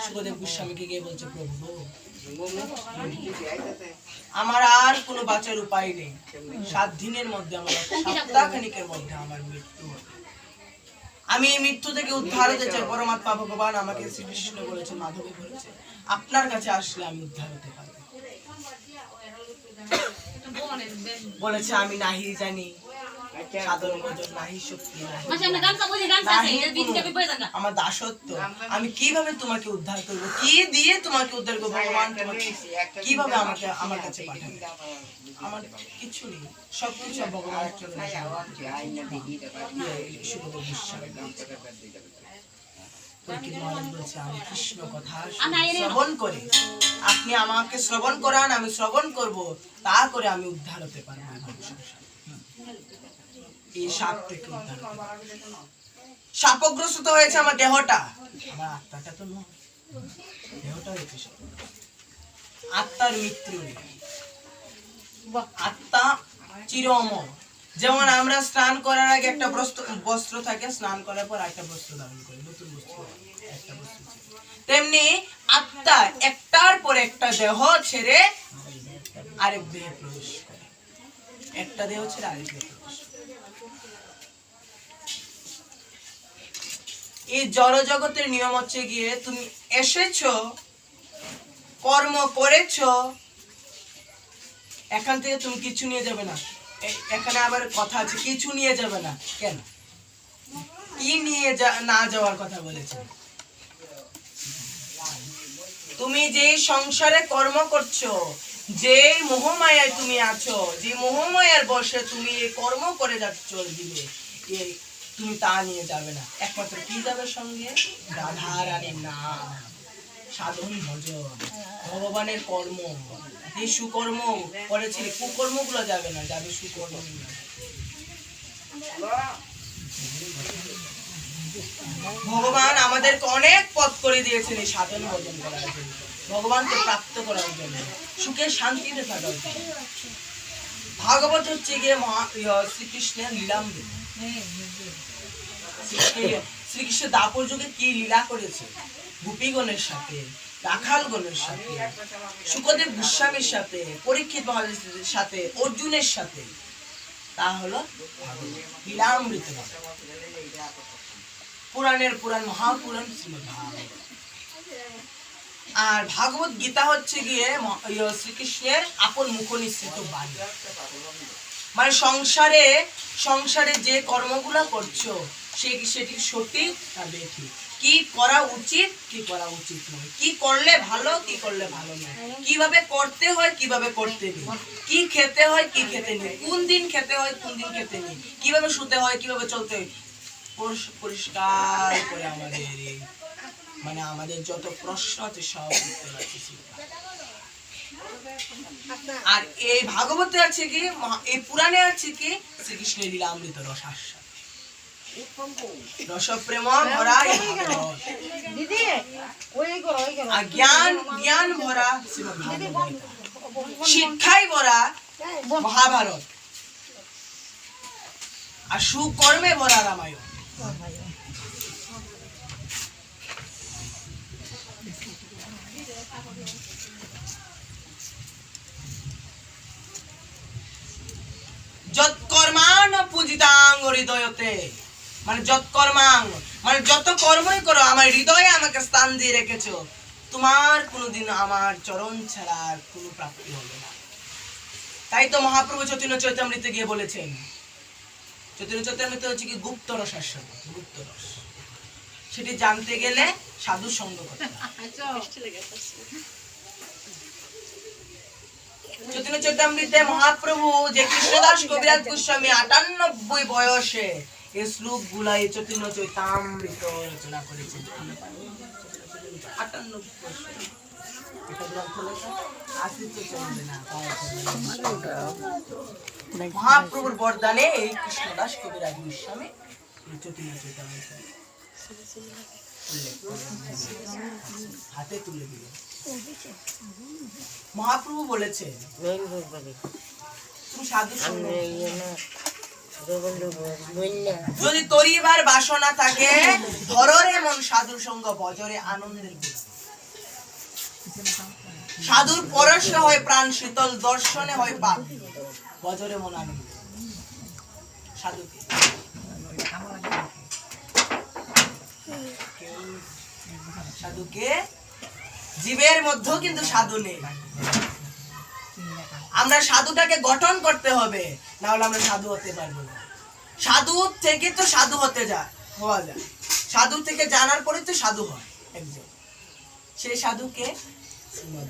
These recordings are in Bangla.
সুখদেব গোস্বামীকে গিয়ে বলছে, প্রভু আমার আর কোনো বাঁচার উপায় নেই, 7 দিনের মধ্যে, আমার সপ্তাহখানিকের মধ্যে আমার মৃত্যু হবে। আমি এই মৃত্যু থেকে উদ্ধার হতে চাই। পরমাত্মা ভগবান আমাকে শ্রীকৃষ্ণ বলেছে, মাধবী বলেছে, আপনার কাছে আসলে আমি উদ্ধার হতে পারবো। বলেছে, আমি নাহি জানি সাধন ভজন, নাহি শক্তি, আমার দাসত্ব, আমি কিভাবে তোমাকে উদ্ধার করবো, কি দিয়ে তোমাকে উদ্ধার করবো, ভগবান তোমাকে কিভাবে আমাকে আমার কাছে পাঠাবে, আমার কিছু নেই, সবকিছু ভগবানের জন্য। আমি কৃষ্ণ কথা শ্রবণ করি, আপনি আমাকে শ্রবণ করান, আমি শ্রবণ করব, তা করে আমি উদ্ধার হতে পারবো এই সাপ থেকে। উদ্ধার সাপগ্রস্ত হয়েছে আমার দেহটা, আমার আত্মাটা তো নয়, দেহটা হয়েছে। আত্মার মৃত্যু নেই, আত্মা চির অমর। যেমন আমরা স্নান করার আগে একটা বস্ত্র থাকে, স্নান করার পর একটা বস্ত্র ধারণ করি, নতুন বস্ত্র, একটা বস্ত্র। তেমনি আত্মা একটার পর একটা দেহ ছেড়ে আরেক দেহে প্রবেশ করে, একটা দেহ ছেড়ে আরেক দেহে প্রবেশ করে। এই জড় জগতের নিয়ম হচ্ছে গিয়ে, তুমি এসেছো, কর্ম করেছো, এখান থেকে তুমি কিছু নিয়ে যাবে না। এখানে আবার কথা আছে, কিছু নিয়ে যাবে না। কেন? কি নিয়ে না যাওয়ার কথা বলেছে? তুমি যে সংসারে কর্ম করছো, যে মোহমায়ায় তুমি আছো, যে মোহমায়ার বশে তুমি এই কর্ম করে যাচ্ছ, দিলে তুমি তা নিয়ে যাবে না। একমাত্র কি যাবে সঙ্গে? রাধা রানীর নাম, সাধন ভজন, ভগবানের কর্ম। যে সুকর্ম করেছিলে, কুকর্ম গুলো যাবে না, যাবে সুকর্ম। ভগবান আমাদেরকে অনেক পথ করে দিয়েছেন এই সাধন ভজন করার জন্য, ভগবানকে প্রাপ্ত করার জন্য, সুখে শান্তিতে থাকার জন্য। ভাগবত হচ্ছে গিয়ে শ্রীকৃষ্ণের লীলামৃত। শ্রীকৃষ্ণ দাপর যুগে কি লীলা করেছে, গোপীগণের সাথে, রাখালগণের সাথে, সুখদেব গোস্বামীর সাথে, পরীক্ষিত মহারাজের সাথে, অর্জুনের সাথে, তা হলো লীলামৃত। পুরাণের পুরাণ, মহাপুরাণ শ্রীমদ্ ভাগবত। আর ভাগবত গীতা হচ্ছে গিয়ে শ্রীকৃষ্ণের আপন মুখ নিঃসৃত বাণী। মানে সংসারে যে কর্মগুলা করছো, সেটি সঠিক না বেঠিক, কি করা উচিত, কি করা উচিত নয়, কি করলে ভালো, কি করলে ভালো নয়, কিভাবে করতে হয়, কিভাবে করতে নেই, কি খেতে হয়, কি খেতে নেই, কোন দিন খেতে হয়, কোন দিন খেতে নেই, কিভাবে শুতে হয়, কিভাবে চলতে হয়, পরিষ্কার করে আমাদের যত প্রশ্ন আছে সব উত্তর আছে। আর এই ভাগবতে আছে কি, এই পুরাণে আছে কি, শ্রীকৃষ্ণের লীলামৃত রসাস্বাদ, রসপ্রেম ভরা আর জ্ঞান ভরা শ্রীমদ্ ভাগবত, শিক্ষায় ভরা মহাভারত, আর সুকর্মে ভরা রামায়ণ। যৎকর্মাণ পূজিতাং হৃদয়তে, মানে যৎকর্মাং, মানে যত কর্মই করো আমার হৃদয়ে আমাকে স্থান দিয়ে রেখেছো, তোমার কোনোদিন আমার চরণ ছাড়া কোনো প্রাপ্তি হবে না। তাই তো মহাপ্রভু চৈতন্য চৈতামৃতে গিয়ে বলেছেন, চৈতন্য চৈতামৃত হচ্ছে কি গুপ্ত রসাস্বাদ, গুপ্ত রস। সেটি জানতে গেলে সাধু সঙ্গ করতে হবে। চৈতন্য চৈতামৃতে মহাপ্রভু যে কৃষ্ণদাস কবিরাজ গোস্বামী ৯৮ বয়সে এই শ্লোক গুলা এই চৈতন্য চৈতামৃত রচনা করেছেন। ৯৮ মহাপ্রভুর বরদানে এই কৃষ্ণদাস কবিরাজ গোস্বামী চৈতন্য চৈতামৃত হাতে তুলে দিল। মহাপ্রভু বলেছেন, যদি তরিবার বাসনা থাকে, ধররে মন সাধুর সঙ্গ, বজরে আনন্দের। সাধুর পরশে হয় প্রাণ শীতল, দর্শনে হয় পাপ, বজরে মন আনন্দ। সাধুকে সাধুকে জীবের মধ্যেও কিন্তু সাধু নেই। আমরা সাধুটাকে গঠন করতে হবে, না হলে আমরা সাধু হতে পারবো না। সাধু থেকে তো সাধু হওয়া যায়, সাধু থেকে জানার পরে তো সাধু হয় একজন। সেই সাধুকে শ্রীমদ্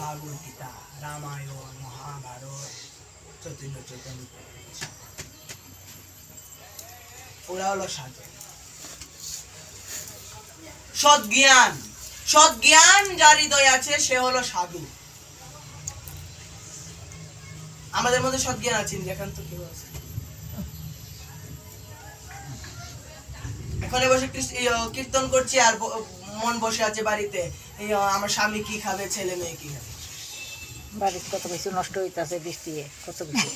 ভাগবত গীতা, রামায়ণ, মহাভারত, চৈতন্য ওরা হলো সাধু। সৎ যার হৃদয়ে আছে সে হলো সাধু। আমাদের মধ্যে সৎজ্ঞান আছে, এখন তো কেউ আছে? এখানে বসে কীর্তন করছি আর মন বসে আছে বাড়িতে, আমার স্বামী কি খাবে, ছেলে মেয়ে কি খাবে। বাড়িতে কত কিছু নষ্ট হইতেছে বৃষ্টি, কত কিছু।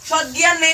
সৎজ্ঞান নেই